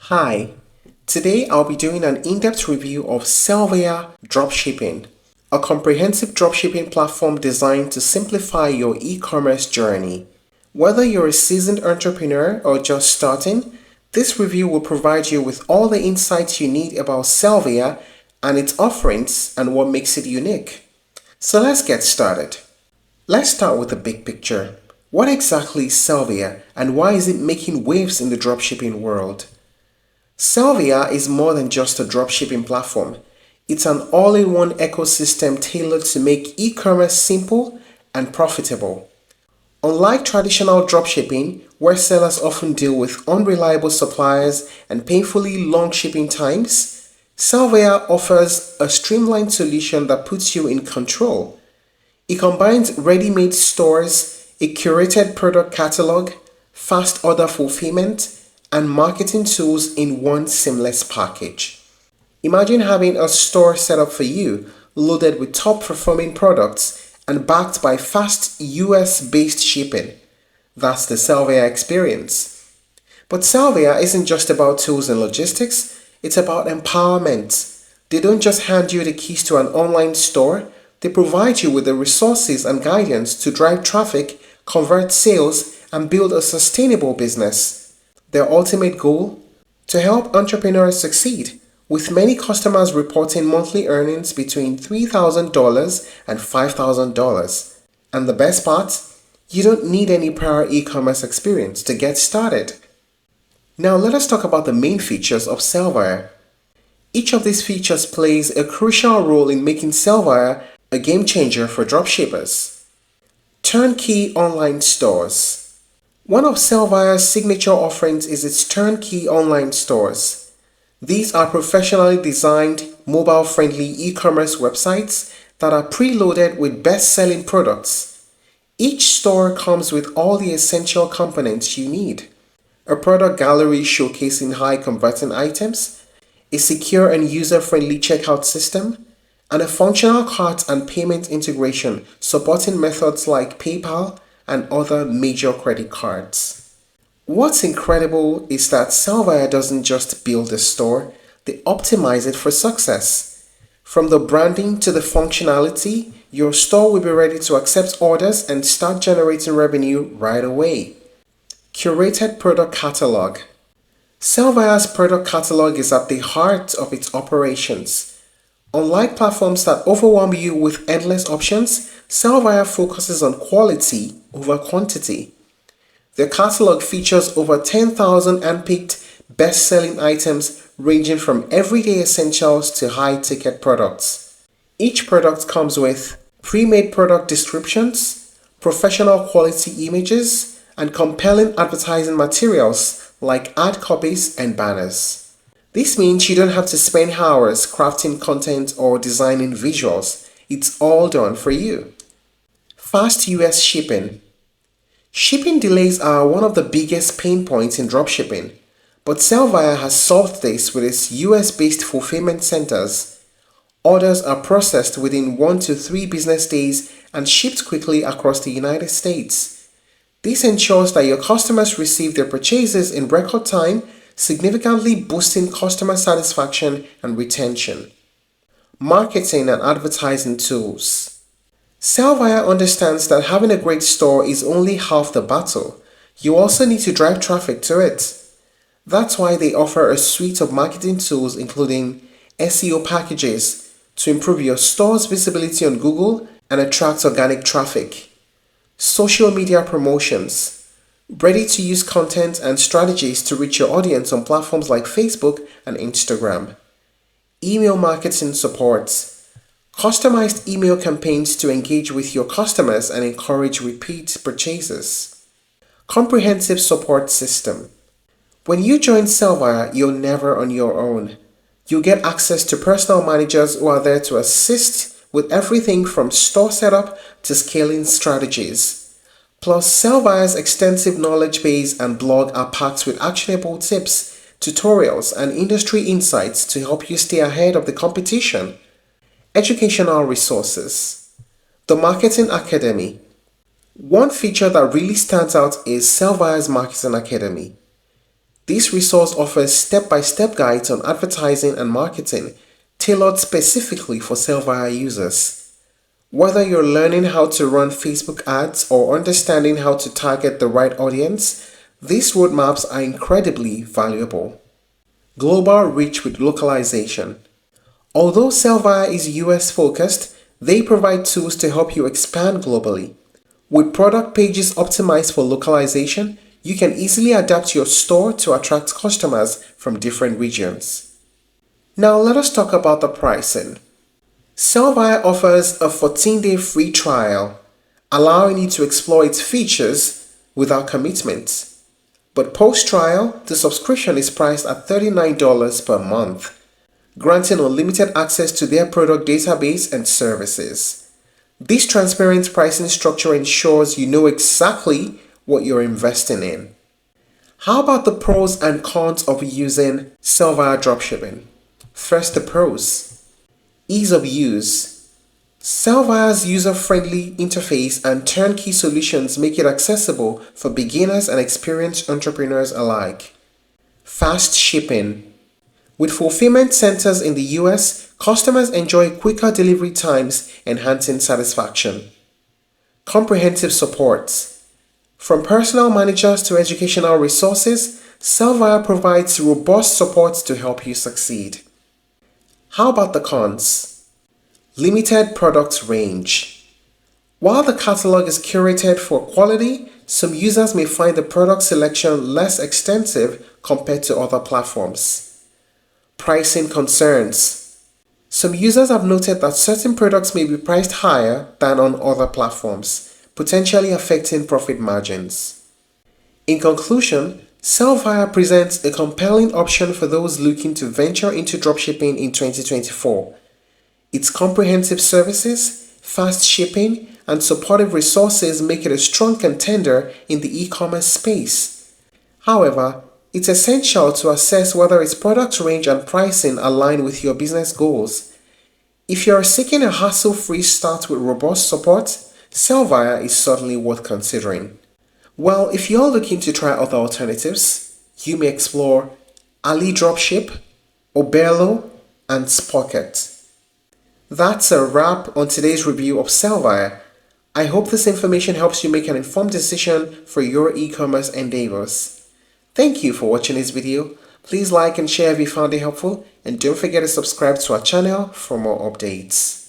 Hi, today I'll be doing an in-depth review of Sellvia Dropshipping, a comprehensive dropshipping platform designed to simplify your e-commerce journey. Whether you're a seasoned entrepreneur or just starting, this review will provide you with all the insights you need about Sellvia and its offerings and what makes it unique. So let's get started. Let's start with the big picture. What exactly is Sellvia and why is it making waves in the dropshipping world? Sellvia is more than just a dropshipping platform. It's an all-in-one ecosystem tailored to make e-commerce simple and profitable. Unlike traditional dropshipping, where sellers often deal with unreliable suppliers and painfully long shipping times, Sellvia offers a streamlined solution that puts you in control. It combines ready-made stores, a curated product catalog, fast order fulfillment, and marketing tools in one seamless package. Imagine having a store set up for you, loaded with top-performing products and backed by fast US-based shipping. That's the Sellvia experience. But Sellvia isn't just about tools and logistics, it's about empowerment. They don't just hand you the keys to an online store, they provide you with the resources and guidance to drive traffic, convert sales, and build a sustainable business. Their ultimate goal? To help entrepreneurs succeed, with many customers reporting monthly earnings between $3,000 and $5,000. And the best part? You don't need any prior e-commerce experience to get started. Now let us talk about the main features of Sellvia. Each of these features plays a crucial role in making Sellvia a game changer for dropshippers. Turnkey online stores. One of Sellvia's signature offerings is its turnkey online stores. These are professionally designed, mobile-friendly e-commerce websites that are preloaded with best-selling products. Each store comes with all the essential components you need: a product gallery showcasing high-converting items, a secure and user-friendly checkout system, and a functional cart and payment integration supporting methods like PayPal and other major credit cards. What's incredible is that Sellvia doesn't just build a store, they optimize it for success. From the branding to the functionality, your store will be ready to accept orders and start generating revenue right away. Curated product catalog. Sellvia's product catalog is at the heart of its operations. Unlike platforms that overwhelm you with endless options, Sellvia focuses on quality over quantity. Their catalog features over 10,000 handpicked best-selling items ranging from everyday essentials to high-ticket products. Each product comes with pre-made product descriptions, professional quality images, and compelling advertising materials like ad copies and banners. This means you don't have to spend hours crafting content or designing visuals. It's all done for you. Fast US shipping. Shipping delays are one of the biggest pain points in dropshipping, but Sellvia has solved this with its US-based fulfillment centers. Orders are processed within 1 to 3 business days and shipped quickly across the United States. This ensures that your customers receive their purchases in record time, significantly boosting customer satisfaction and retention. Marketing and advertising tools. Sellvia understands that having a great store is only half the battle. You also need to drive traffic to it. That's why they offer a suite of marketing tools including SEO packages to improve your store's visibility on Google and attract organic traffic. Social media promotions. Ready-to-use content and strategies to reach your audience on platforms like Facebook and Instagram. Email marketing support. Customized email campaigns to engage with your customers and encourage repeat purchases. Comprehensive support system. When you join Sellvia, you're never on your own. You get access to personal managers who are there to assist with everything from store setup to scaling strategies. Plus, Sellvia's extensive knowledge base and blog are packed with actionable tips, tutorials, and industry insights to help you stay ahead of the competition. Educational resources. The Marketing Academy. One feature that really stands out is Sellvia's Marketing Academy. This resource offers step-by-step guides on advertising and marketing, tailored specifically for Sellvia users. Whether you're learning how to run Facebook ads or understanding how to target the right audience, these roadmaps are incredibly valuable. Global reach with localization. Although Sellvia is US focused, they provide tools to help you expand globally. With product pages optimized for localization, you can easily adapt your store to attract customers from different regions. Now let us talk about the pricing. Sellvia offers a 14-day free trial, allowing you to explore its features without commitment. But post-trial, the subscription is priced at $39 per month, granting unlimited access to their product database and services. This transparent pricing structure ensures you know exactly what you're investing in. How about the pros and cons of using Sellvia Dropshipping? First, the pros. Ease of use. Sellvia's user-friendly interface and turnkey solutions make it accessible for beginners and experienced entrepreneurs alike. Fast shipping. With fulfillment centers in the US, customers enjoy quicker delivery times, enhancing satisfaction. Comprehensive support. From personal managers to educational resources, Sellvia provides robust support to help you succeed. How about the cons? Limited product range. While the catalog is curated for quality, some users may find the product selection less extensive compared to other platforms. Pricing concerns. Some users have noted that certain products may be priced higher than on other platforms, potentially affecting profit margins. In conclusion, Sellvia presents a compelling option for those looking to venture into dropshipping in 2024. Its comprehensive services, fast shipping, and supportive resources make it a strong contender in the e-commerce space. However, it's essential to assess whether its product range and pricing align with your business goals. If you are seeking a hassle-free start with robust support, Sellvia is certainly worth considering. Well, if you're looking to try other alternatives, you may explore Ali Dropship, Obello, and Spocket. That's a wrap on today's review of Sellvia. I hope this information helps you make an informed decision for your e-commerce endeavors. Thank you for watching this video. Please like and share if you found it helpful, and don't forget to subscribe to our channel for more updates.